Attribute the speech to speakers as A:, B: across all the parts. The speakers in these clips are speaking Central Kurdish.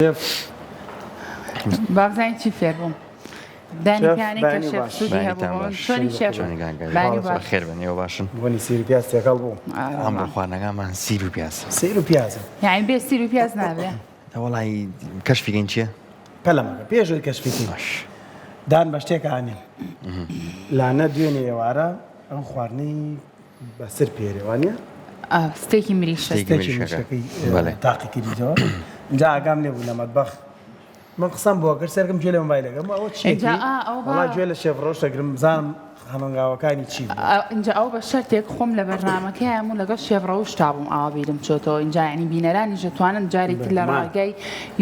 A: شيف
B: بابزين چی فێر بووم دانیکانی کە شێف سوودی هەبوو چۆنی شێف بانی باش
C: خێر بن ئێوە باشن
A: بۆنی سیر و پیاز تێکەڵ بوو
C: ئەمڕۆ خواردنەکانمان سیر و پیاز
A: سیر و پیازە
B: یعنی بێ سیر و پیاز نابێ
C: وەڵی کەشفیگەین چییە؟
A: پەلەمەکە پێشوی کەشفێکی
C: باش
A: دان بە شتێکانی لانە دوێنێ ئێوارە ئەو خواردنەی بەسەر پێرێوانە
B: ستێکی مریشە
A: تاقیکی دیتەوە اینجا ئاگام لێ بوو لە مەتبەخ من قسەم بۆ کرد سەرکەم گوێ لە مۆبایلەکەم ئەوە چێکی وەڵا گوێ لە شێف ڕۆژ دەگرم بزانم خەمەنگاوەکانی چی
B: اینجا ئەو بە شەرتێک خۆم لە بەرنامەکەیان و لەگەڵ شێف ڕەوش تابووم ئاوا بیرم چۆتەوە اینجا ینی بینەرانی دەتوانن جارێکی لە ڕاگەی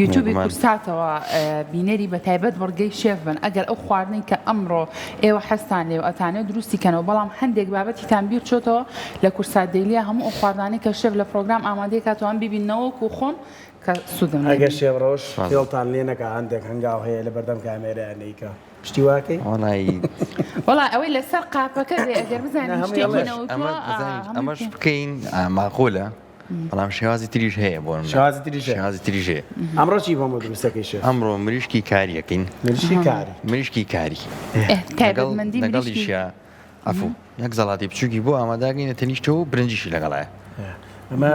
B: یوتیوبی کورساتەوە بینەری بە تایبەت وەرگەی شێف بن ئەگەر ئەو خواردنەی کە ئەمڕۆ ئێوە حەستان لێ و ئەتانێت دروستی کەنەوە بەڵام هەندێک بابەتیتان بیر چۆتەوە لە کورسات دەیلیە هەموو ئەو خواردانەی کە شێف لە پرۆگرام ئامادەی کاتوان ببینەوە و خۆم
A: ئەگەر شێف ڕۆژ فێڵتان لێ نەکە هەندێک هەنگاو هەیە لە بەردەم کامێرەیانەیکە شتی واکەی
B: وەڵای ئەوەی لەسەر قاپەکە بێ ئەگەر بزانین شتێکینەوە
C: ئەمەش بکەین ماقۆلە بەڵام شێوازی تریش هەیە بۆ شێوازی تریژ هەیە
A: ئەمڕۆ چی بۆمە دروستەکەی شێف
C: ئەمڕۆ مریشکی کاریەکەین مریشکی کاری لەگەڵیشە ئەفوو یەک زەڵاتی بچووکی بۆ ئاماداگەینە تەنیشتەوە و برنجیشی لەگەڵایە
A: ئەمە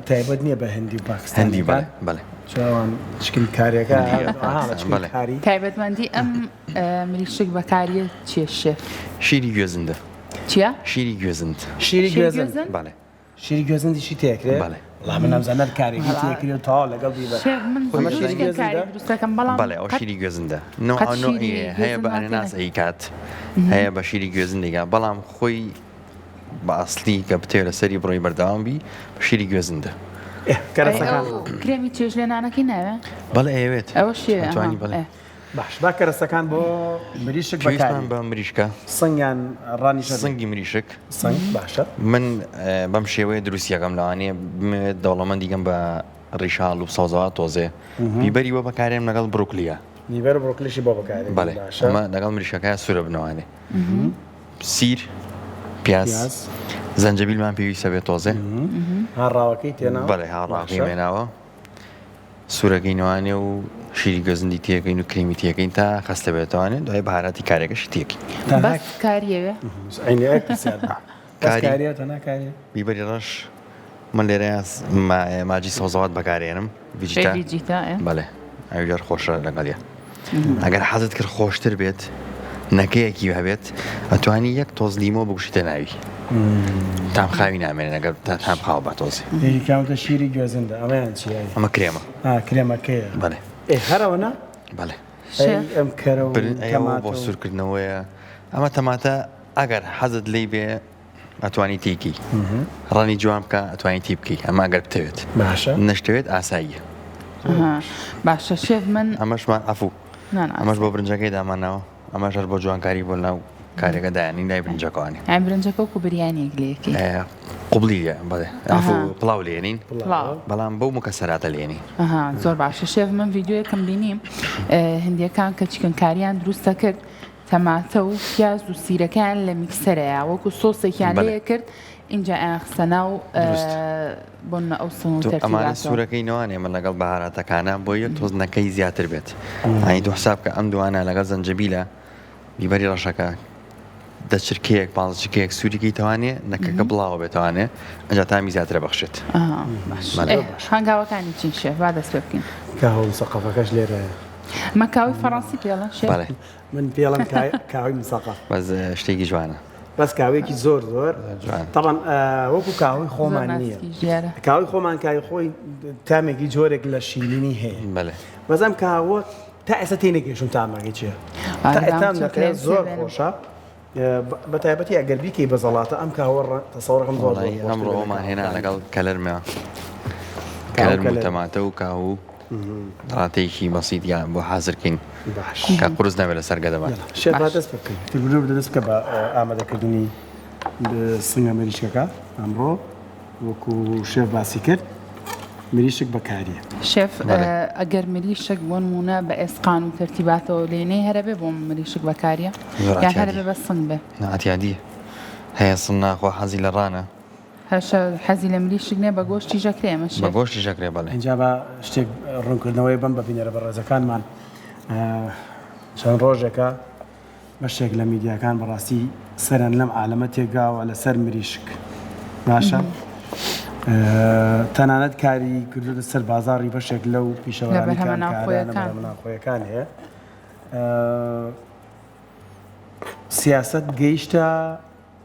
A: تایبەت نییە بە هەندی و پاکستانی
C: هەندی بەڵێ
A: چاوان شکل کاریەکە
B: تایبەتمەندی ئەم مریشک بەکاریە چیە شێف
C: شیری گوێزندە
B: چیە؟
C: شیری گوێزند
A: شیری گوێزند
C: بەڵێ
A: شیری گوێزندیشی تێکرێت
C: بەڵێ
A: وڵام من نەمزانەت کارێکی تێکرێت تا لەگەڵ بیبە
C: بەڵێ ئەو شیری گوێزندە هەیە بە ئەنەناسەی کات هەیە بە شیری گوێزندێکا بەڵام خۆی بە ئەسلی کە بتێ لە سەری بڕۆی بەردەوام بی شیری گوێزندە
B: کرێمی چێژ لێنانەکەی ناوێ
C: بەڵێ ئەوێت
B: ئەوە شێ
A: باش با کەرەسەکان بۆ مریشک بەکاری
C: بە مریشکە
A: سنگیان ڕانی
C: سنگی مریشک
A: سنگ باشە
C: من بەم شێوەیە دروستیەکەم لەوانەیە دەوڵەمەند دیگەم بە ڕیشال و سەوزەوە تۆزێ بیبەری وە بەکارێن لەگەڵ بروکلیە
A: نیبەر بروکلیشی بۆ بەکارێن
C: بەڵێ ئەمە لەگەڵ مریشەکە سوورە بنەوانێ سیر پیاز زەنجەبیلمان پێویستە بێت تۆزێ
A: هاڕاوەکەی تێناوە
C: بەڵێ هاڕاوەکەی مێناوە سوورەکەینەوانێ و شیری گوێزندی تێکەین و کریمی تێکەین تا خەستە بێتوانێت دوای بەهاراتی کارێکەشی تێکی
B: بەس کاریەوێ
C: بیبەری ڕەش من لێرە ماجی سەوزەوات بەکارێنم ڤیجیتا بەڵێ ئەوجار خۆشە لەگەڵیە ئەگەر حەزت کرد خۆشتر بێت نەکەیەکی هەبێت ئەتوانی یەک تۆز لیمۆ بگوشتە ناوی تام خاوی نامێنێت ئەگەر تام خاو بە تۆزی
A: کاوتە شیری گوێزندە ئەمەیان چی
C: ئەمە کرێمە
A: کرێمەکەیە
C: بەڵێ
A: هەرەوەنا
C: بەڵێ
A: ئەم کەرە
C: بۆ سوورکردنەوەیە ئەمە تەماتە ئەگەر حەزت لی بێ ئەتوانی تێکی ڕەنی جوان بکە ئەتوانی تی بکەی ئەمە ئەگەر بتەوێت
A: باشە
C: نەشتەوێت ئاساییە
B: باشە شێف من
C: ئەمەشمان ئەفوو ئەمەش بۆ برنجەکەی دامانەوە ئەمەش هەر بۆ جوانکاری بۆ ناو کارێکە دایانی لای برنجەکەوانی
B: برنجەکە و بریانێک لێکی
C: قوبلیە بڵێ ئەفوو پڵاو لێنین بەڵام بەو مکەسەراتە لێنی
B: زۆر باشە شێف من ڤیدیۆیەکەم بینیم هەندیەکان کە چیکەنکاریان دروستە کرد تەماتە و پیاز و سیرەکان لە میکسەرەیە وەکو سۆسێکیان لێ کرد اینجا ئاخسەنا و بۆن ئەو
C: ئەمانە سوورەکەی نەوانێ من لەگەڵ بەهاراتەکانە بۆ یەک تۆزنەکەی زیاتر بێت ئەی دو حساب کە ئەم دوانە لەگەڵ زەنجەبیلە بیبەری ڕەشەکە دەچرکەیەک پانزچکەیەک سوورێکی تەوانێ نەکەکە بڵاوە بێتوانێ ئەنجا تامی زیاترە بەخشێت
B: هەنگاوەکانی چین شێف با دەست پێ بکەین
A: کاوە سەقەفەکەش لێرەیە
B: مەکاوی فەڕەنسی پێڵە شێف
A: من پێڵم کاوی مسەقەف
C: بەس شتێکی جوانە
A: بەس کاوێکی زۆر تەڵەن وەکو کاوی خۆمان نییە کاوی خۆمان کاوی خۆی تامێکی جۆرێک لە شیرینی هەیە
C: بەڵێ
A: بەزەم کاوە تا ئێستا تێنێکێشم تامەکەی چییە تام دەکرێت زۆر خۆشە بە تایبەتی ئەگەر بیکەی بە زەڵاتە ئەم کاوە تەسەوڕەکەم زۆر
C: ئەمڕۆمان هێنا لەگەڵ کەلەرمە کەلەرم و تەماتە و کاو ڕاتەیەکی بەسیط یان بۆ حازرکەین کە قورس نەبێت لە سەرگە دەبات
A: شێف دەست بکەین دەست بکە بە ئامادەکردنی سنگە مریشکەکە ئەمڕۆ وەکو شێف باسی کرد مریشک بەکاریە
B: شێف ئەگەر مریشک بۆ نمونە بە ئێسقان و تەرتیباتەوە لێنەی هەرەبێ بۆ مریشک بەکاریە یا هەرەبێ بە سنگ بێ
C: نەعەتیادیە هەیە سن ناخوا حەزی لە ڕانە
B: هەشە حەزی لە مریشک نێ بە گۆشتی ژەکرێ ئەمەش
C: بە گۆشتی ژەکرێ بەڵێ
A: اینجا بە شتێک ڕوونکردنەوەی بەم ببینێرە بە ڕێزەکانمان چەند ڕۆژێکە بەشێک لە میدیاکان بەڕاستی سەرن لەم عالەمە تێگاوە لەسەر مریشک باشە تەنانەت کاری کردو سەر بازاڕی بەشێک لەو پیشەوەرانەکان هەیە سیاست گەیشتە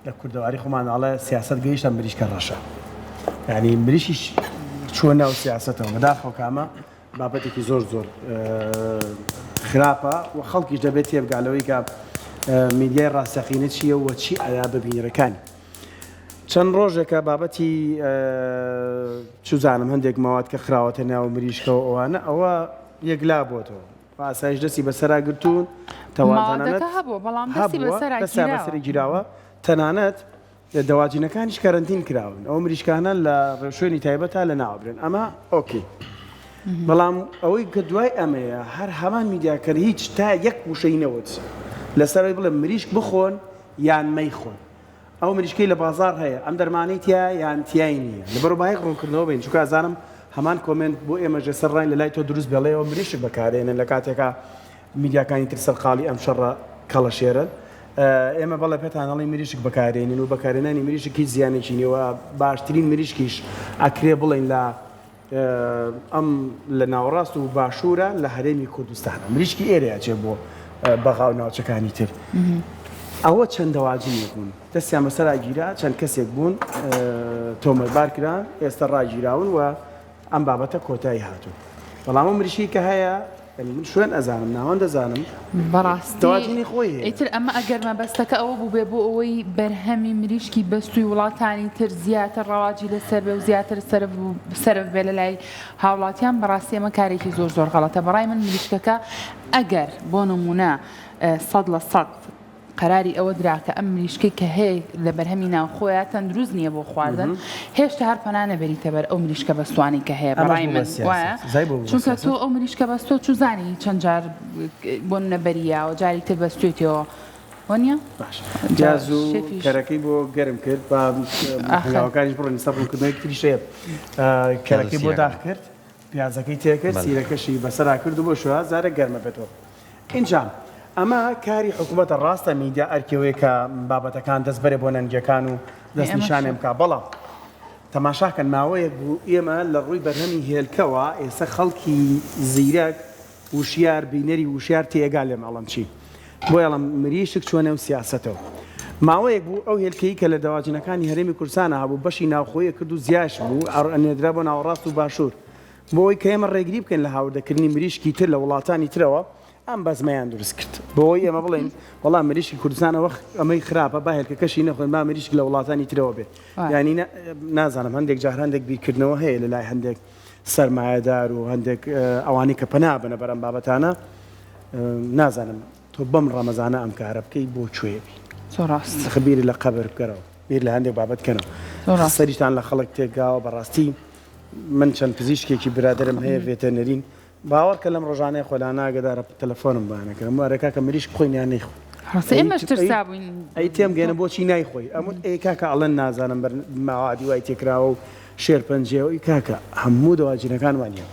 A: لە کوردەواری خۆماناڵە سیاست گەیشتە مریشکە ڕەشە یعنی مریشیش چوە ناو سیاستەوە بەداخەوە کامە بابەتێکی زۆر خراپە و خەڵکیش دەبێت تێبگالەوەی کە میدیای ڕاستەقینە چییە و چی ئایا ببینەرەکانی چەند ڕۆژێکە بابەتی چوزانم هەندێک ماوات کە خراوەتە ناو مریشکەوە ئەوانە ئەوە یەکلا بۆتەوە ئاسایش دەستی بەسەرا گرتوون تەوازانەت بەسەری گیراوە تەنانەت دەواجینەکانیش کەرەنتین کراون ئەو مریشکانە لە شوێنی تایبەتە لە ناوبرن ئەمە ئۆکێ بەڵام ئەوەی کە دوای ئەمەیە هەر هەمان میدیاکەر هیچ تا یەک وشەی نەوت لەسەرەوەی بڵێ مریشک بخۆن یان مەیخۆن ئەو مریشکەی لە بازار هەیە ئەم دەرمانەی تیا یان تیای نییە لەبەرو بایەک ڕوونکردنەوە بین چونکە ئازانم هەمان کۆمنت بۆ ئێمەژە سەر ڕای لە لای تۆ دروست بێڵێەوە مریشک بەکارێنن لە کاتێکە میدیاکانی تر سەرقاڵی ئەم شەڕە کەڵەشێرن ئێمە بەڵێ پێتانەڵی مریشک بەکارێنین و بەکارێنانی مریشکی زیانێکی نیوە باشترین مریشکیش ئەکرێ بڵین لە ئەم لە ناوەڕاست و باشوورە لە هەرێمی کوردستانە مریشکی ئێرەیە چێ بۆ بەغاو ناوچەکانی تر ئەوە چەند دەواجنێک بوون دەستیان بەسەر گیرا چەند کەسێک بوون تۆمەتبار کران ئێستا ڕاگیراون و ئەم بابەتە کۆتایی هاتوو بەڵام ئەم مریشکی کە هەیە من شوێن ئەزانم ناوەن دەزانم
B: بەڕاستی خۆی ئیتر ئەمە ئەگەر مەبەستەکە ئەوە بوو بێ بۆ ئەوەی بەرهەمی مریشکی بەستوی وڵاتانی تر زیاتر ڕەواجی لەسەر بێ و زیاتر سەرف بێ لە لای هاوڵاتیان بەڕاستی ئەمە کارێکی زۆر غەڵەتە بەڕای من مریشکەکە ئەگەر بۆ نمونە 100% قراری ئەوە دراکە ئەم مریشکەی کە هەیە لە بەرهەمی ناوخۆیە تەندروست نییە بۆ خواردن هێشتا هەر پەنانە بەریتە بەر ئەو مریشکە بەستوانی کە هەیە بەڕای من وایە چونکە تۆ ئەو مریشکە بەستۆ چوزانی چەند جار بۆ نەبەریە و جاری تر بەستوێتەوە وانە؟
A: جاز و کەرەکەی بۆ گەرم کرد بە هەنگاوەکانیش بڕۆنی سەبڕوونکردنەوەی تریشەیە کەرەکەی بۆ داخ کرد پیازەکەی تێکرد سیرەکەشی بەسەرا کرد و بۆ شوە زارە گەرمە بێتەوە ئینجام ئەمە کاری حکوومەتە ڕاستە میدیا ئەرکەوەی کە بابەتەکان دەست بەرێ بۆ نەنجەکان و دەستنیشانێ بکە بەڵام تەماشاکەن ماوەیەک بوو ئێمە لە ڕووی بەرهەمی هێلکەوە ئێستا خەڵکی زیرەک وشیار بینەری وشیار تێگا لێ ماڵم چی بۆ ئەڵم مریشک چۆنە و سیاسەتەوە ماوەیەک بوو ئەو هێلکەی کە لە دەواجنەکانی هەرێمی کوردستانە هەبوو بەشی ناوخۆیە کرد و زیاش بوو ئەنێدرا بۆ ناوەڕاست و باشوور بۆ ئەوەی کە ئێمە ڕێگری بکەین لە هاوردەکردنی مریشکی تر لە وڵاتانی ترەوە ئەم بەزمەیان دروست کرد بۆی ئێمە بڵێن وەڵام مریشکی کوردستانەوە ئەمەی خراپە با هێلکەکەشی نەخۆین با مریشک لە وڵاتانی ترەوە بێت یعنی نازانم هەندێک جار هەندێک بیرکردنەوە هەیە لە لای هەندێک سەرمایەدار و هەندێک ئەوانی کە پەنا بنە بەرەم بابەتانە نازانم تۆ بەم ڕەمەزانە ئەم کارە بکەی بۆ کوێبی خبیری لە قەبر بکەرەوە بیر لە هەندێک بابەتکەنەوە سەریتان لە خەڵک تێگاوە بەڕاستی من چەند پزیشکێکی برادرم هەیە ڤێتەنەرین باوەڕکە لەم ڕۆژانەی خۆلانە ئاگدارە تەلەفۆنم بانەکەم وارەکە کە مریشک خۆی یان نەیخۆی ئەی تێم گەێنە بۆچی نایخۆی ئەمون ئەی کاکە ئەڵەن نازانم ماوادی وای تێکراوە و شێر پەنجێەوەی کاکە هەموو دەواجینەکان وانە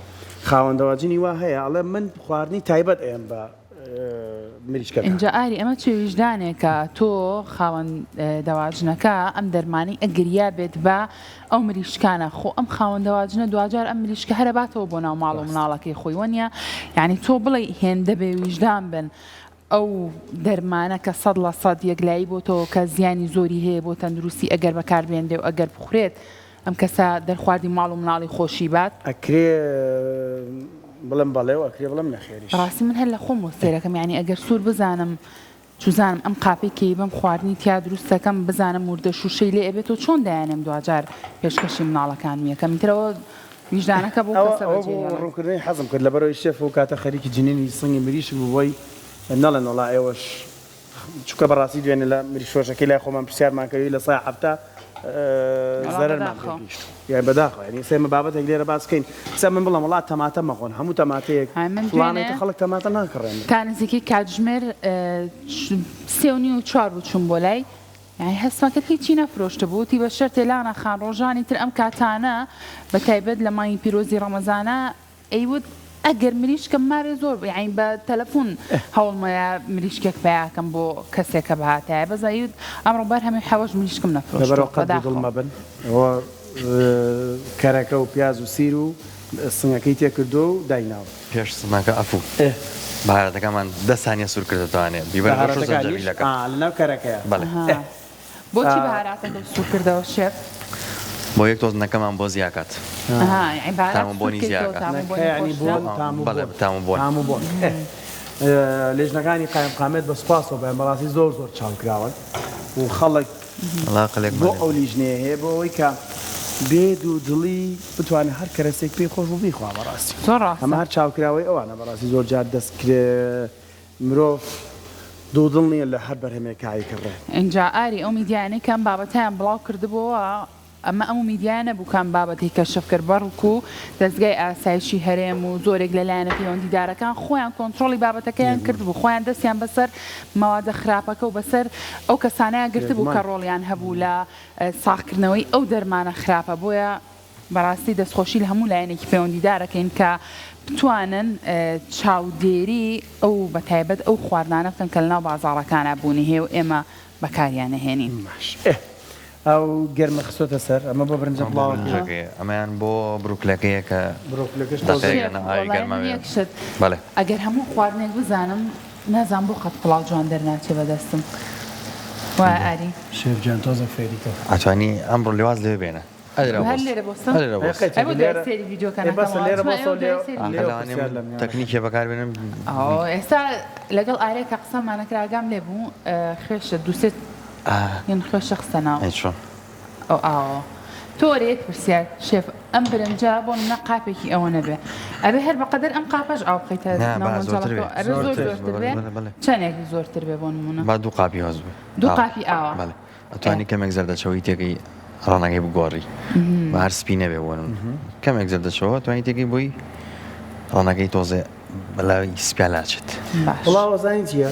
A: خاوەن دەواجنی وا هەیە ئەڵێ من خواردنی تایبەت ئەم بە مریشکە
B: اینجا ئاری ئەمە چێ ویژدانێکە تۆ خاوەن دەواجنەکە ئەم دەرمانی ئەگریا بێت بە ئەو مریشکانە خۆ ئەم خاوەن دەواجنە دوجار ئەم مریشکە هەرە باتەوە بۆ ناو ماڵ و مناڵەکەی خۆی وەنیە یعنی تۆ بڵێ هێندە بێ ویژدان بن ئەو دەرمانە کە 100% یەکلایی بۆ تۆ کە زیانی زۆری هەیە بۆ تەندروستی ئەگەر بەکاربێنرێ و ئەگەر بخورێت ئەم کەسە دەرخواردی ماڵ و مناڵی خۆشی بات
A: ئەکرێ بڵم بەڵێ و ئەکرێ بڵم نەخێریش
B: ڕاستی من هەر لە خۆم وەستێرەکەم یعنی ئەگەر سوور بزانم چوزانم ئەم قاپی کەی بەم خواردنی تیا دروستەکەم بزانم وردە شوشەی لێ ئەبێت و چۆن دایانم دوجار پێشکەشی مناڵەکان یەکەم ترەوە ویژدانەکە بۆ
A: ڕوونکردنی حەزم کرد لەبەرەوەی شێف و کاتە خەریکی جنینی سنگی مریش بووی نەڵێن وڵا ئێوەش چووکە بەڕاستی دوێنێ لە مریشۆشەکەی لای خۆمان پرسیارمان کردی لە سای هەفتە زەرمان گەیشت یان بەداخەوە یعنی سێمە بابەتێک لێرە باسکەین سە من بڵم وڵات تەماتە مەخۆن هەموو تەماتەیەک فڵانێک خەڵک تەماتە ناکڕێن
B: تا نزیکی کاتژمێر 3:04 بوو چوون بۆ لای يعني هەستمەکەت هیچی نەفرۆشتە بووتی بە شەرتێ لانا خان ڕۆژانی تر ئەم کاتانە بە تایبەت لە مای پیرۆزی ڕەمەزانە ئەیوت ئەگەر مریشکم مارێ زۆر یعنی بە تەلەفۆن هەوڵمەیە مریشکێک پیاکەم بۆ کەسێکە بەهاتایە بەزایوت ئەمڕۆ بەر هەمووی حەوەش مریشکم نەفرۆشتە
A: دڵمە بن کەرەکە و پیاز و سیر و سنگەکەی تێکردو و دایناوە
C: پێش سماکە ئەفوو بەهارەتەکەمان 10 ثانیە سوور کردێتوانێت بیبەرەکە
A: لەناو کەرەکەیە
B: بۆچی بەهاراتەکە سوور کردەوە شێف
C: بۆ یەک تۆزنەکەمان بۆ زیاکات تامبۆنی زیاکات
A: تامبۆن لێژنەکانی قایم قامێت بە سوپاسەوە بەیان بەڕاستی زۆر چاڵکراون و خەڵک بۆ ئەو لیژنەیە هەیە بۆ ئەوەی کە بێد و دڵی بتوانێت هەر کەرەسێک پێی خۆش و بیخوا بەڕاستی ئەمە هەر چاوکراوەی ئەوانە بەڕاستی زۆر جار دەستکرێ مرۆڤ دوودڵ نییە لە هەر بەرهەمێکایی کڕێ
B: اینجا ئاری ئەو میدیانەی کەم بابەتیان بڵاو کردبووە ئەمە ئەم میدیانە بوو کام بابەتی کەشف کرد بەڕک و دەستگای ئاسایشی هەرێم و زۆرێک لەلایەنە پەیوەندیدارەکان خۆیان کۆنتترۆلی بابەتەکەیان کرد بوو خۆیان دەستیان بەسەر مەوادە خراپەکە و بەسەر ئەو کەسانەیان گرت بوو کە ڕۆڵیان هەبوو لە ساغکردنەوەی ئەو دەرمانە خراپە بۆیە بەڕاستی دەستخۆشی لە هەموو لایەنێکی پەیوەندیدارەکەین کە بتوانن چاودێری ئەو بەتایبەت ئەو خواردانە بکەن کە لەناو بازاڕەکانە بوونی هەیە و ئێمە بەکاریانەهێنین.
A: ئەو گەرمە خسۆتە سەر ئەمە بۆ برنجە
C: بڵاوەکەی ئەمەیان بۆ بروکلەکەیە کە
B: بەڵێ ئەگەر هەموو خواردنێک بزانم نازان بۆ قەت پڵاو جوان دەرناچێ بەدەستم وای ئاری
A: شێفجان تۆزە فێریتەوە
C: ئەتوانی ئەمڕۆ لێواز لێ بێنە تەکنیکێ بەکاربێنم
B: ئێستا لەگەڵ ئارێکە قسەمانەکراگام لێ بوو خێشە دووسێت یان خۆشە قسەناو تۆرێک پرسیار شێف ئەم برنجە بۆ منە قاپێکی ئەوە نەبێ ئەبێ هەر بەقەدەر ئەم قاپەش ئاو بخەیتە زۆرتر بێ چەندێکی زۆرتر بێ بۆ نمونە
C: با دوو قاپی هەز بێ
B: دوو قاپی ئاوە
C: ئەتوانی کەمێک زەردەچەوەی تێگەی ڕانەکەی بگۆڕی بە هەر سپی نەبێ بۆن کەمێک زەردەچەوە توانی تێگەی بۆی ڕانەکەی تۆزێ بەلاوی سپیا لاچێت
A: بڵاوە زانی چییە؟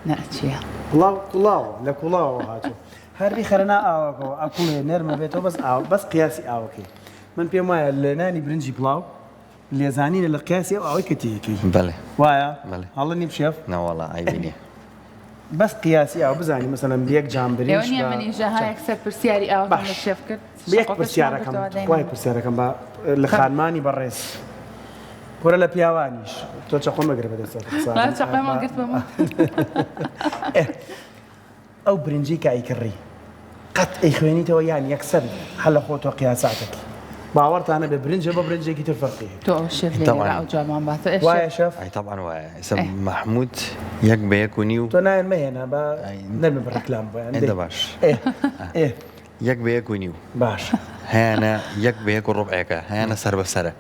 B: نەچیە
A: کوڵاو لە کوڵاوەوە هاتوو هەردی خەرنا ئاوەکەەوە ئەکوڵێ نەرمە بێتەوە بەس قیاسی ئاوەکەی من پێم وایە لە نانی برنجی بڵاو لێزانینە لە قیاسی ئەو ئەوەی کە تێیەکەی
C: بەڵێ
A: وایە هەڵە نیم شێف
C: نەوەڵا ئایبینێ
A: بەس قیاسی ئەو بزانانی مەسەلەن بێک جام برنج
B: منیژەهایەکسەر پرسیاری ئاو لە شێف کرد
A: بێک پرسیارەکەم وای پرسیارەکەم بە لە خانمانی بەڕێز کۆرە لە پیاوانیش تۆ چەقۆ مەگرە بەدەستە ئەو برنجی کە ئەیکڕی قەت ئەی خوێنیتەوە یان یەکسەر هەل لە خۆتۆ قیاساتێک باوەڕتانە بێ برنجە بە برنجێکی تر فەرقی
B: تۆ ئەو شێف ئەو جوان باتە
A: وایە شەف
C: طبعا وایە ئێستا مەحموود یەک بە یەک و نیو
A: تۆ نایەن مەهێنا بە نەرمە بە ڕەکلام بۆیان
C: ئێدە باش یەک بە یەک و نیو
A: باش
C: هیانە یەک بە یەک و ڕۆبعێکە هیانە سەر بەسەرە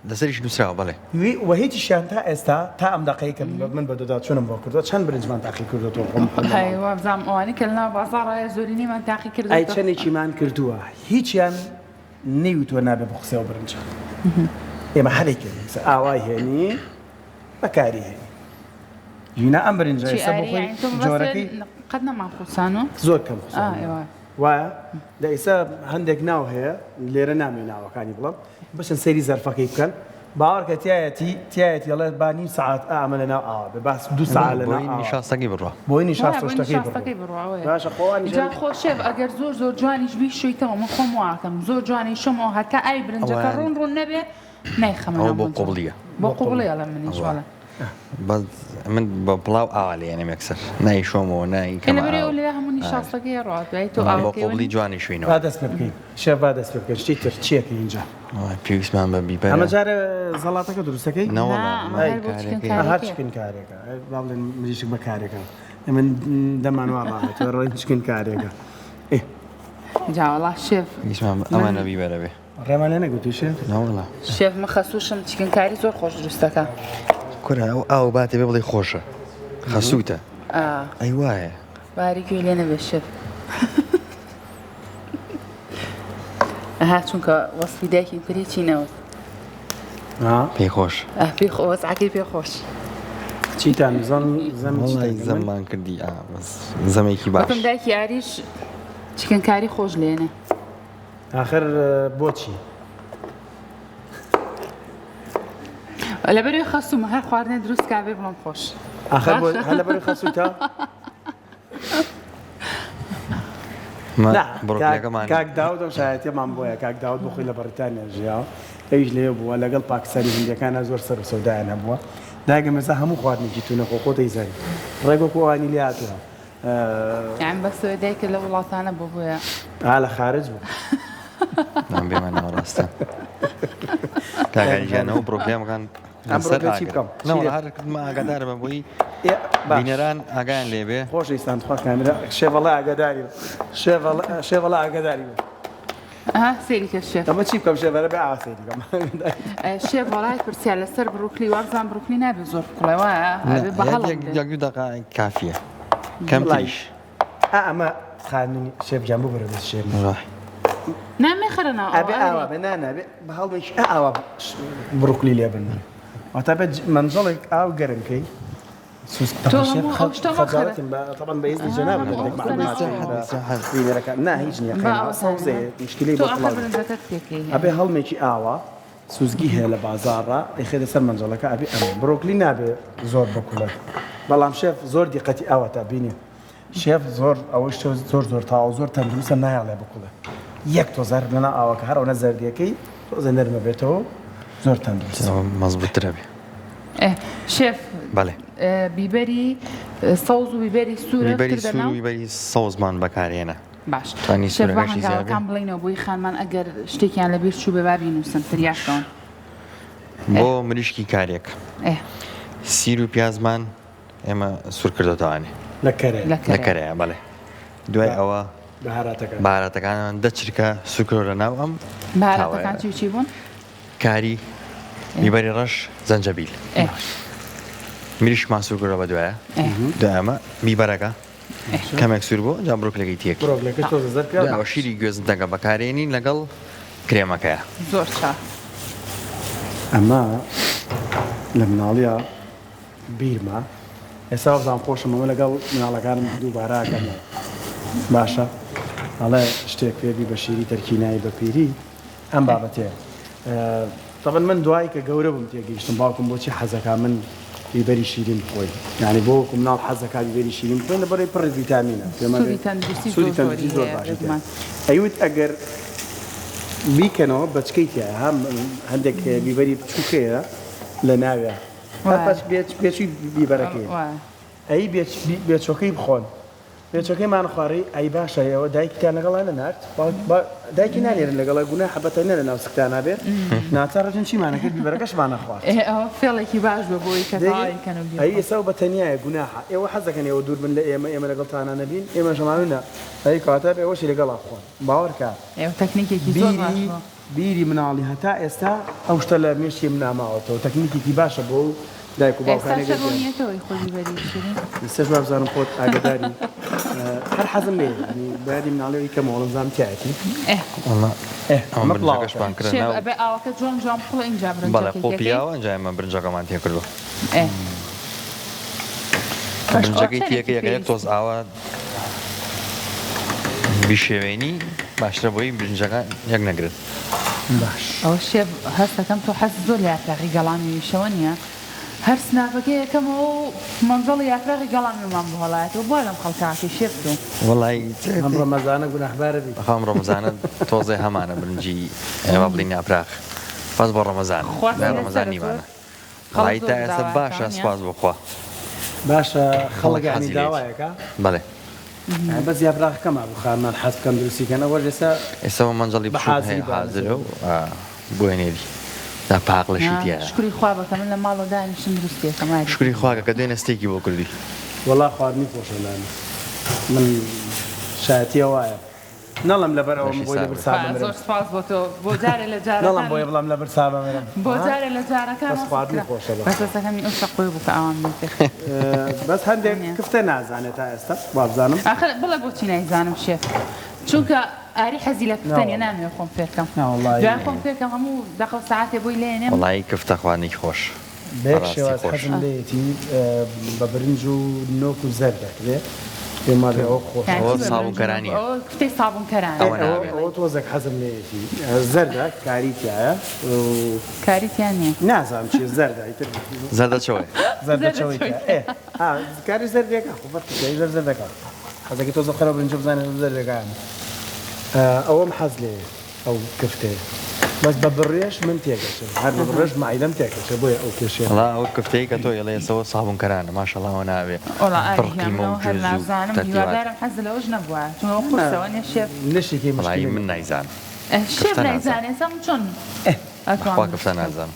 C: لەسەریش نووسراوە بەڵێ
A: وە هیچیشیان تا ئێستا تا ئەم دەقەیەکە من بە دۆدا چۆنم بۆ کردووە چەند برنجمان تاقی کردوەوە
B: بزانام ئەوانەی کە لەناو بازاڕایە زۆرینیمان تاقی کرد
A: ئەی چەندێکیمان کردووە هیچیان نەیوتوە نابێ بە قسەوە برنجە ئێمە هەرێک ئاوای هێنی بەکاری هێنی ژینا ئەم برنجە ئێستا بخۆی جۆرەکەی
B: قەت نەمان خوسانۆ
A: زۆر کەم وایە لە ئێستا هەندێک ناو هەیە لێرە نامی ناوەکانی بڵم بچن سەیری زەرفەکەی بکەن باوەڕکە تایەتی ئەڵێ با نیم سەعات ئامە لە ناو ئاوە بێ باس 2 ساعت لە ناو
C: نیشاستەکەی بڕوا
A: بۆی نیشاستەکەی بڕوا باشە
B: جا خۆشێف ئەگەر زۆر جوانیش بیشویتەوە من خۆم واکەم زۆر جوانی شەمەوە هەتا ئای برنجەکە ڕوون نەبێ نایخەمەوە
C: بۆ قوبڵیە
B: بۆ قوبڵیە لە منیش وەڵە
C: من بە بڵاو ئاوالێنم یەکسەر نای شۆمەوە نای
B: کەمەبرێ لێ هەموو نیشاستەکەی ڕاتوای تۆ
C: بۆ قوبڵی جوانی شوێنەوە
A: با دەست پێ بکەین شێف با دەست پێ بکەین شتی تر چیەکە اینجا
C: پێویستمان بە بیبەر
A: ئەمە جارە زەڵاتەکە دروستەکەی
C: نەوەڵا
A: چکن کارێکە باڵێن مریشک بە کارێکە من دەمان وا ڕاهێت ڕۆی چکن کارێکە
B: جاوەڵا شێف
C: ئەمانە بیبەرە بێ
A: ڕێمان لێ نەگوتی شێف
C: نەوەڵا
B: شێف من خەسووشم چکنکاری زۆر خۆش دروستەکە
C: کورە ئەو باتێ بێ بڵێ خۆشە خەسووتە ئەی وایە
B: باریگوێ لێ نەبێ شێف ئەها چونکە وەسفی دایکی پری چینەوە
C: پێی خۆش
B: پێی وەزعەکەی پێ خۆش
A: چیتان
C: وڵی زەممان کردی زەمێکی باش
B: بەڵام دایکی یاریش چکەنکاری خۆش لێنێ
A: آخر بۆچی
B: لەبەروی خەسوومە هەر خواردنێ دروست کابێ بڵام خۆش
A: آخر هەر لەبەروی خەسووتە کاک داود ئەو شایەتیەمان بۆیە کاک داود بخۆی لە بەریتانیا ژیاوە ئەویش لێ بووە لەگەڵ پاکستانی هندیەکانە زۆر سەر سەودایان هەبووە داگە مەزە هەموو خواردنێکی تونە خۆ دەیزانی ڕێگۆ کۆوانی لێ هاتووە
B: یان بە سوێدایکە لە وڵاتانە بۆ بۆیە
A: لە خارج بوو
C: بێمە ناوەڕاستە کاگاریژانەوە پرۆبلێمەکان ئاگادار بە بۆی بینەران ئاگایان لێبێ
A: خۆشەویستان خوا کامرە شێڤەڵا ئاگاداری شێڤەڵا ئاگاداری
B: سێری کە شێف
A: ئەمە چی بکەم شێڤەرە بێ ئاسێری بکەم
B: شێف وەڵای پرسیار لەسەر بڕوکلی وازان بڕوکلی نابێ زۆر بڵێ وایە بەهەڵ
C: یەک دقیقە کافیە کەم تریش
A: ئەمە خانووی شێفجان بۆ بەرە شێر
B: نامێ خەرەناوە
A: ئەبێ ئاوا بێ نانابێ بە هەڵبێکی ئاوا بڕوکلی لێ بن واتە بێت منجەڵێک ئاو گەرمکەی طبعا بإذن جناب عندك معلومات لا هيج نيا صوزي مشكلة أبي هالميكي آوا سوزجي هي لبازارة يخيل سر منجلك أبي أنا بروكلي نبي زور بكلك بالله شيف زور دقتي آوا تابيني شيف زور أوش زور تاو زور تندرس نايا على بكلك يك توزر لنا آوا كهر ونزر ديكي توزر نرمى بيته زور تندرس
C: مزبوط تربي
B: شيف
C: بله
B: بیبەری سەوز و بیبەری سوورە
C: بیبەری سوور و بیبەری سەوزمان بەکارێنە
B: باش شێف بە هەنگاوەکان بڵێنەوە بۆی خانمان ئەگەر شتێکیان لەبیر چوو بێ با بینووسن تریاشەوە
C: بۆ مریشکی کارێک سیر و پیازمان ئێمە سوور کردوتەوانێ لە کەرەیە بەڵێ دوای ئەوە بەهاراتەکانمان دەچرکە سوور کردۆ لە ناو ئەم
B: بەهاراتەکان چی بوون؟
C: کاری بیبەری ڕەش زەنجەبیل مریشمان سوور کردەوە بە دوایە دوایەمە بیبەرەکە کەمێک سوور بۆ جا بڕۆکلەکەی تێک دوایەوە شیری گوێزنەکە بەکارێنین لەگەڵ کرێمەکەیە
B: زۆر چاک
A: ئەمە لە مناڵیە بیرمە ئێستا بزانام خۆشم ئەمە لەگەڵ مناڵەکانم دووبارەکەمە باشە ئەڵێ شتێک پێبی بە شیری تەرکینایی بە پیری ئەم بابەتەیە طبعا من دوای کە گەورە بووم تێگەیشتم باوکم بۆچی حەزەکە من بیبەری شیرین بخۆین یعنی بۆ مناڵ حەزەکە بیبەری شیرین بخۆین لەبەرەوەی پڕ ڤیتامینە سوودی تەندروستی زۆر باشە ئەیوت ئەگەر بیکەنەوە بەچکەیتیە هەندێک بیبەری بچووکەیە لە ناوێ پێچی بیبەرەکەی ئەی بێچۆکەی بخۆن بێچۆکەیمان خوارەی ئەی باشە ئێوە دایکتان لەگەڵا نەنارد دایکی نانێرن لەگەڵا گوناح حەبەتە نەنە ناو سکتان نابێت ناچارڕژن چیمانەکرد بیبەرەکەشمان نەخوارد
B: فێڵێکی باش بە بۆی کە
A: ئەی ئێستا بە تەنیایە گوناحە ئێوە حەزەکەن ئێوە دوور بن لە ئێمە لەگەڵتانە نەبین ئێمە ژەمانونە ئەی کاتە ئێوەشی لەگەڵا بخۆن باوەڕکە
B: تەکنیکێکی زۆر
A: بیری مناڵی هەتا ئێستا ئەو شتە لە مێشتی مناماوەتەوە تەکنیکێکی باشە بۆ دایک و باوکانێک ئێستاش بابزانم خۆت ئاگداری هەر حەزم لێ بایدی مناڵەوەی کەمە وەڵام زانم تایەتی
B: ئەبێ ئاوەکە جوان جوان بخۆ ئینجا
C: بەڵێ خۆپیاوە ئەنجا ئێمە برنجەکەمان تێ کردووە برنجەکەی تێکە یەک تۆز ئاوە بیشێوێنی باشترە بۆی برنجەکە یەک نەگرێت
A: باش
B: ئەوە شێف هەستەکەم تۆ حەز زۆر لە یاپراغی گەڵامیشەوە نییە هەر سناپەکەی یەکەمەوە مەنزەڵی یاپراغی گەڵامیمان بۆ هەڵایەتەوە بۆ لەم خەڵکاکەی شێف تۆ
C: وەڵی
A: ئەم ڕەمەزانە گوناحبارە بی
C: ئەم ڕەمەزانە تۆزێ هەمانە برنجی ئێمە بڵین یاپراغ پاس بۆ ڕەمەزان ڕەمەزان نیمانە وڵی تا ئێستا باشە سپاس بۆخوا
A: باشە خەڵکانی داوایەکە
C: بەڵێ
A: بەس یاپراغەکەما بۆ خانمان حەز بکەم دروستیکەنەوە ئێستا
C: مەنجەڵی بەحازی حازرە بۆێنێری دا پاق لەشی تیایە
B: شکری خوا بەکە من لە ماڵەوە دانیشتم دروستیەکەم
C: شکری خواکە کە دوێنێ ستێکی بۆ کردی
A: وەڵا خواردنی خۆشە لانە من شایەتیە وایە نەڵم لەبەرەوە بۆی لە برسابە
B: زۆر سپاس بۆ تۆ بۆ جارێ لە جارەکان
A: نەڵم بۆیە بڵام لە برسابە مرم
B: بۆ جارێ لە جارەکان
A: بەس خواردنی خۆشە
B: بەس دەستەکەمی ئەو شەقۆی بوو کە ئەوان
A: بەس هەندێک کفتە نازانێت تا ئێستا وابزانم
B: ئاخر بڵێ بۆچی نایزانم شێف چونکە ئاری حەزی لە کفتەنیە نامێ خۆم فێرکەم دوای خۆم فێرکەم هەموو دەقە ساعتێ بۆی لێنێم
C: وەڵی کفتە خواردنێکی خۆش
A: بێک شێواز حەزم لێتی بە برنج و نۆک و زەردەک لێ پێما لێەوە خۆش
C: ئەوە سابوونکەرانیە
B: کوفتەی سابوونکەران
A: ئەوە تۆزێک حەزم لێتی زەردە کاریتیایە
B: کاریتیان نییە
A: نازانم چی زەردە
C: زەردە چۆی
A: زەردە چەوەی کاری زەردێکە خوفەتی زەردەکە حەزەکەی تۆزە خەرە برنج بزانێت زەردەکان ئەوەم حەز لێ ئەو کفتەیە بەس بە بڕێش من تێگەچێت هەر بە بڕێش مایلەم تێکەچێت بۆیە ئەو کێشەیە
C: وڵا ئەو کفتەی کە تۆ ئێڵێ ئێسەوە سابوونکەرانە ماشەڵڵاوە ناوێ فڕقیمە و
B: هەر نازانم هیوادارم حەز لەوەش نەبووە چون ئەو قورسەوە نیە شێف
A: نشێکی
C: وڵایی من نایزانم
B: شێف نایزانێ زەم چۆن
C: خوا کفتە نازانم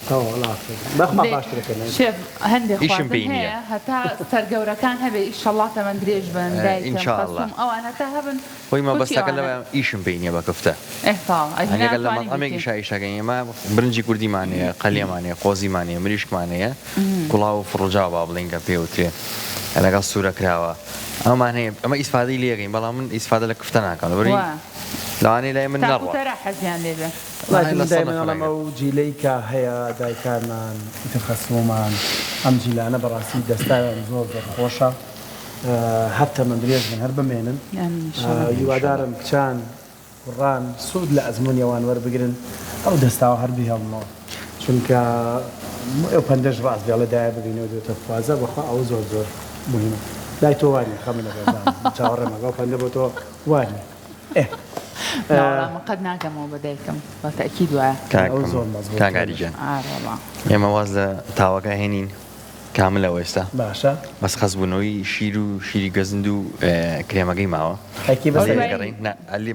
A: بەخما باشترەکەن
B: شێف هەندێک
C: ئیشم پێی
B: خواردن
C: نییە.
B: هەیە هەتا سەرگەورەکان هەبێ ئیشەڵڵا تەمەند درێژ بن دایکم
C: ئینشاءالله.
B: خەسووم ئەوان هەتا هەبن
C: خۆی مەبەستەکە لەوە ئیشم پێی نییە بە کفتە هەنێکە لە مەڵامێکی شایشەکەی ئێمە برنجی کوردیمانەیە قەلیەمانەیە قۆزیمانەیە مریشکمانەیە کوڵاو و فڕۆجا با بڵین کە پێوترێ لەگەڵ سوورە کراوە ئەمان هەیە ئەمە ئیسفادەی لێگەین بەڵام من ئیسفادە لە کفتە ناکەم بڕی لەوانەیە لای من نەڕوە
B: حەزیان لێبێ
A: دایمەڵەمە و جیلەی کە هەیە دایکانمان خەسوومان ئەم جیلانە بەڕاستی دەستایان زۆر خۆشە هەتە من درێژ من هەر بمێنن هیوادارم کچان کوڕان سوود لە ئەزممویەوان وەربگرن ئەو دەستاوە هەربی هەڵمەوە چونکە ئەو پندەش ڕاست بێڵە دایە ببینەوە دێتە خوازە بەخوا ئەو زۆر زۆر مهمە لای تۆ وانی خەمنە چاوەڕێمەگە پندە بۆ تۆ وانی
B: قەت ناکەمەوە بەدایکم بە تەکید وایە
C: کاگاریجان ئێمە واز لە تاوەکە هێنین کاملەوە ئێستا
A: باشە
C: بەس خەزبوونەوەی شیر و شیری گەزند و کرێمەکەی ماوە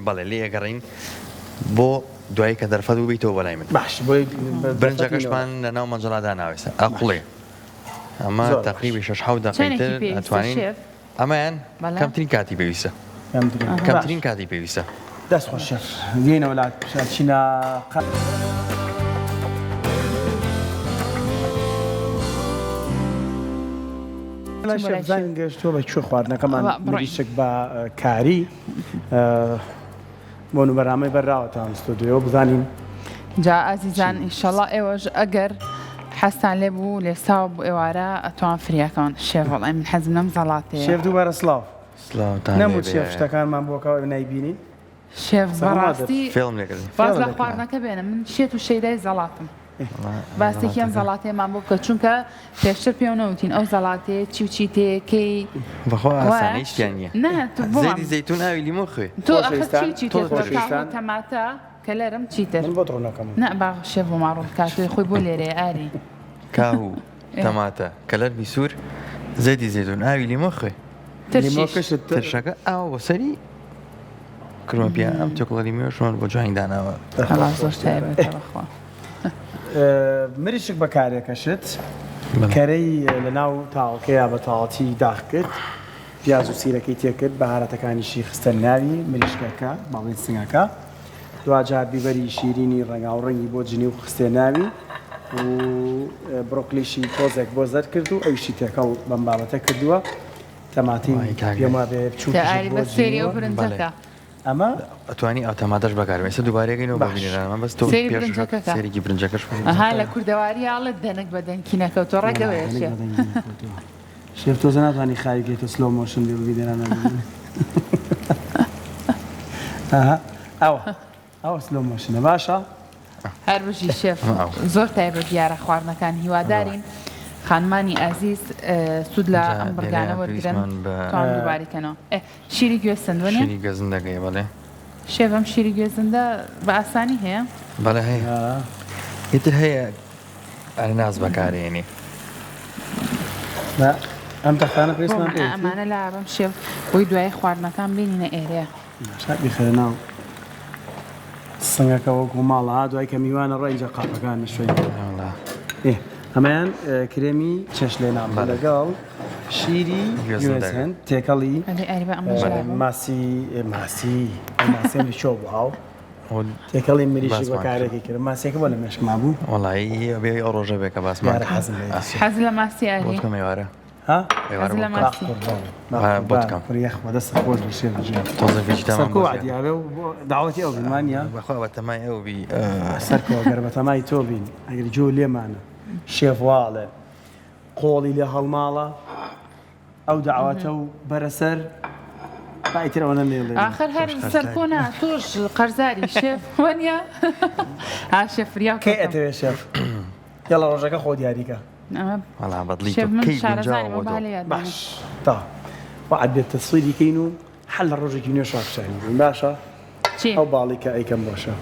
C: بەڵێ لێ ئەگەڕین بۆ دوایی کە دەرفەت و بیتەوە بەلای من
A: باش بۆی
C: برنجەکەشمان لە ناو مەنجەڵادا ناوێستا ئەقڵێ ئەمە تەقریبی 6 دقیقەتر ئەتوانین ئەمەیان کەمترین کاتی پێویستە کەمترین کاتی پێویستە
A: دەست خۆش دێنەوە لا چینە زانین گەشتۆ بە کوێ خواردنەکەمان مریشک بە کاری بۆ نوبەرنامەی بەرراوەتان ستودیۆ بزانین
B: جا ئازیزان ئینشەڵڵا ئێوەش ئەگەر حەستان لێ بوو لێستا بوو ئێوارە ئەتوان فریاکەون شێڤڵی من حەزم لەم زەڵاتەیە
A: شێف دووبارە سڵاو نەموت شێف شتەکانمان بۆکەوە نایبینین
B: شێف بەڕاستی
C: فێڵم لێکردین
B: باز لە خواردنەکە بێنم من شێت و شەیدای زەڵاتم باستێکی ئەم زەڵاتەیەمان بۆ بکە چونکە پێشتر پێوە نەوتین ئەو زەڵاتەیە چی و چیتێکەی
C: بەخوا ئاسانەی شتیان نییە زەیدی زەیتون ئاوی لیمۆ خوێ
B: تۆ چی تەماتە کە لەرم چیتر
A: بۆ دڕۆنەکەم
B: نە با شێف بۆ ماڕۆن کاتوی خۆی بۆ لێرێ ئاری
C: کاهو تەماتە کەلەرمی سوور زەیدی زەیتون ئاوی لیمۆ خوێ ترشەکە ئاوە بۆ سەری کڕمە پێ ئەم چۆکڵەری مێشمان بۆ جوانی داناوە
B: زۆر تایبەتەوەخوا
A: مریشک بەکارێکەشت کەرەی لە ناو تاوەکەیە بە تاڵەتی داخ کرد پیاز و سیرەکەی تێکرد بەهارەتەکانیشی خستە ناوی مریشکەکە باڵی سنگەکە دوجار بیبەری شیرینی ڕەنگا و ڕەنگی بۆ جنی و خستێ ناوی و بڕۆکلیشی تۆزێک بۆ زەر کرد و ئەویشی تێکە و بەم بابەتە کردووە تەماتی پێما بێ
B: برنجەکە
A: ئەمە
C: ئەتوانی ئەو تەماتەش بەکاربێت ئێستا دووبارەکەینەوە ببینێنەوە بەس تۆ سێرێکی برنجەکەش
B: ئەها لە کوردەواری ئاڵت دەنک بە دەنکی نەکەوتۆ ڕێگەوەیە
A: شێف تۆزە ناتوانانی خاویگەیتە سلۆ مۆشن بێ ببینێنە ئەوە سلۆ مۆشنە باشە
B: هەر بژی شێف زۆر تایبەت دیارە خواردنەکان هیوادارین خانمانی ئازیز سوود لە ئەم بڕگانە وەرگرن تۆم دووباریکەنەوە شیری گوێستندوە
C: شیری گەزندەکەی بەڵێ
B: شێڤم شیری گوێزندە بە ئاسانی هەیە
C: بەڵێ هەیە ئیتر هەیە ئەناز بەکارێنی
A: ئەم تەخانە پێستمان پێ
B: ئەمانە لە ئەڕم شێف بۆی دوای خواردنەکان بینینە ئێرەیە
A: بخێ ناو سنگەکە وەکو ماڵە دوای کە میوانە ڕێنجە قاپەکان نشوێن ئەمەیان کرێمی چەش لێنام لەگەڵ شیری گوێزهێن تێکەڵی ماسی شۆ بوو تێکەڵی مریشی بەکارێکی کرد ماسیەکە بۆ لە مێشکما بوو
C: وەڵایی ئەبێ ئەو ڕۆژە بێکە باسمان
B: حەز لە ماسی ئاری
C: میوارە
A: بۆکەم دەست خۆش شێ داوەتی ئەو بمانە
C: بەخوا بە تەمای ئەو بی
A: سەرکەوە گەر بە تەمای تۆ بین ئەگەر جۆ لێمانە شێفواڵێ قۆڵی لێ هەڵماڵە ئەو دەعواتە و بەرەسەر بايتر وانا نيل
B: اخر هر سركونا توش قرزاري شيف وانيا ها شيف رياض
A: كي اتي شيف يلا رجعك خذ ياريكا
C: والله بدليتو
B: شيف من شارزاني ما بالي
A: باش طا وعد التصوير كينو حل الرجل كينو شاف يعني باشا او بالك اي كم باشا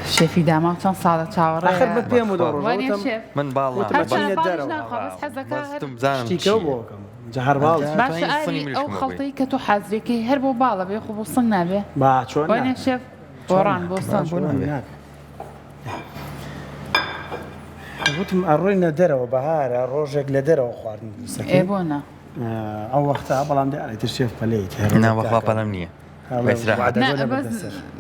B: شيفي داما كان صاله تاور
A: اخر ما بيمو دور
B: وين يا شيف
C: من بالله
B: بس حزك
A: شتيكو جهر بالز
B: باش آري أو خلطي كتو حازريكي هربو بالا بيخو بوصلنا به
A: با شلون
B: وين يا شيف وران بوصل
A: قلتم الروينا درو بهار الروجك لدرو خواردن
B: اي بونا
A: او وقتها بلان دي على الشيف بليت
C: انا واخا بلامنيه
B: بس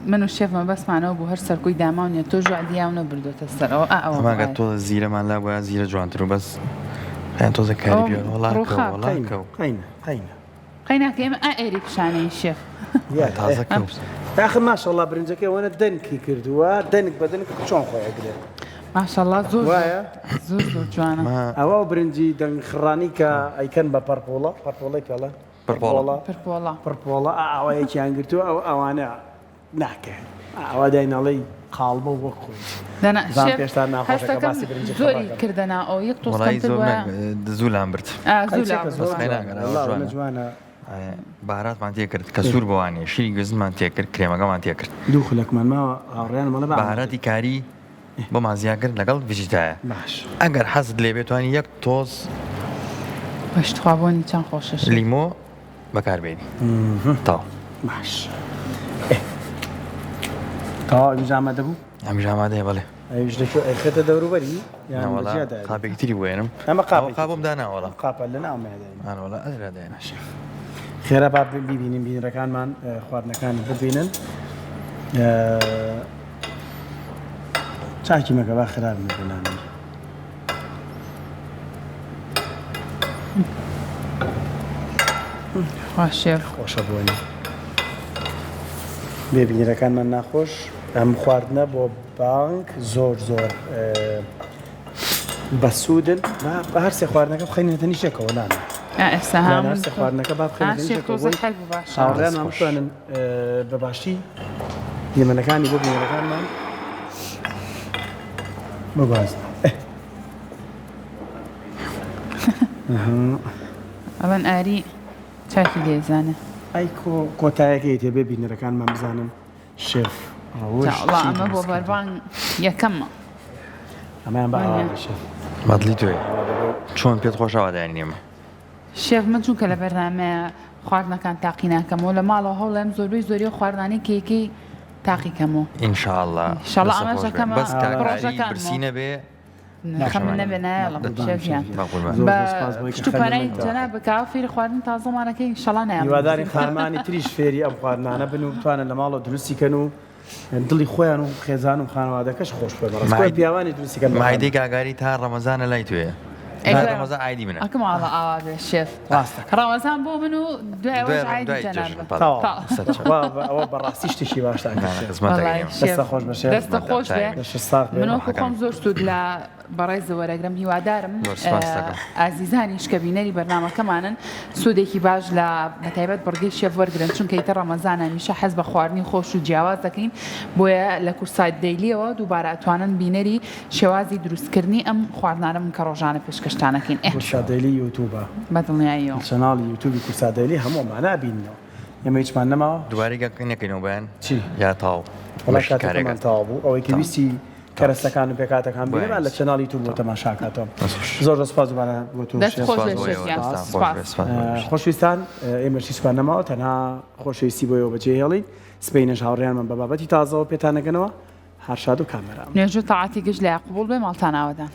B: منو الشيف ما بس معنا ابو هرسر كوي دامون توجع دياونا بردو تسر او
C: ما قلت تو زيره ما لا بو زيره جوانترو بس تو ذكري بيو والله
B: قينا كيما ايريك شاني الشيف
A: يا تذكر اخي ما شاء الله برنجك وانا دنكي كردوا دنك بدنك شلون خويا قدر
B: ما شاء الله زوز جوانا
A: او برنجي دن خرانيكا اي كان ببربولا بربولا او اي كان قلتوا او انا نحكي او داين علي قالبه وخوي
B: دانا شيف هسه زوري كردنا او يقطو
C: والله زول امبرت
B: زول
A: والله جوانا
C: بهارات ما تيكرت كسور بواني شي جزء ما تيكر كريمه ما تيكر
A: دوخلك من ما اوريان ما
C: بهاراتي كاري بما زياكر لقل فيجيتا
A: باش
C: اگر حسد لي بيتواني يك توز
B: باش تخابوني كان خوشش
C: ليمو بكار بيني طا
A: باش طا مجامع دبو
C: مجامع ده بله
A: ايش لك خدت دورو بري
C: يعني والله قابي كتير وينم
A: اما
C: قابم دانا والله
A: قابل لنا ام
C: انا والله ادري هذا شيف
A: خير باب بيبين ركان مان خوارنا كان ببينن شاكي ما قبا خراب من بناني خوش ابواني ببين ركان مان ناخوش ام خواردنا بو بانك زور بسودن ما هرسي خواردنا كب خلينا تنيشك ولا انا
B: السهام
A: هرسي خواردنا كب خلينا تنيشك
B: ولا حلو باشا
A: اورينا مثلا بباشي لما كان يقول لي كان مان مبازنا
B: أبن آري شاكي لي زانه
A: أي كوتايكي تبي بيني كان ما مزانم شيف
B: الله أما بو بربان يكمل
A: أما بقى شيف
C: ما دليتوي شلون بيت خوش هذا يعني
B: شيف ما تشون كلا برنامج خواردنا كان تاقينا كم ولا ما له هول زوري خواردني كيكي تاقي كمو
C: ان شاء الله
B: ان شاء الله انا كمان
C: بس كاكاري برسينا به
B: خمنا بنا يلا شيف يعني شتو كاني جناب كافي خواردن تازه ما ان شاء الله نعم
A: يواداري خارماني تريش فيري ام خواردنا انا بنو توانن لما الله دروسي كانوا دڵی خۆیان و خێزان و خانەوادەکەش خۆش پێ پیاوانی دروستیکە
C: مایدەی گاگاری تا ڕەمەزانە لای توێ ڕەمەزان ئایدی منە
B: ئەکەم ئاڵە ئاوادە شێف ڕەمەزان بۆ من و دوای ئایدی جەناب
A: ئەوە بەڕاستی شتێکی باشتە
B: دەستە خۆش بە شێف دەستە خۆش بێ من وەکو خۆم زۆر سوود لە بەڕێز وەرەگرم هیوادارم ئازیزانیش کە بینەری بەرنامەکەمانن سوودێکی باش لە بەتایبەت بڕگەی شێف وەرگرن چونکە ئیتر ڕەمەزان هەمیشە حەز بە خواردنی خۆش و جیاواز دەکەین بۆیە لە کورسایت دەیلیەوە دووبارە ئەتوانن بینەری شێوازی دروستکردنی ئەم خواردنانە من کە ڕۆژانە پێشکەشتانەکەین
A: کورسا دەیلی یوتیوبە
B: بەدڵنیاییەوە
A: چەناڵی یوتیوبی کورسا دەیلی هەموومان نابینەوە ئێمە هیچمان نەماوە
C: دووارەی نەکەینەوە بەیان
A: چی
C: یا تاو
A: وڵای کاتێکمان تاوا بوو ئەوەی کە ویستی کەرەستەکان و پێکاتەکان بینێمان لە چەناڵی یوتیوب بۆ تەماشاکاتەوە زۆر سپاس دووبارە بۆ تۆ خۆشویستان ئێمەشی سوپان نەماوە تەنها خۆشەویستی بۆیەوە بەجێهێڵین سبەینەش هاوڕێیانمان بە بابەتی تازەوە پێتانەگەنەوە هەر شاد و کامەران
B: نوێژ و تاعاتی گشت لە یاقوبوڵ بێ ماڵتان ئاوەدان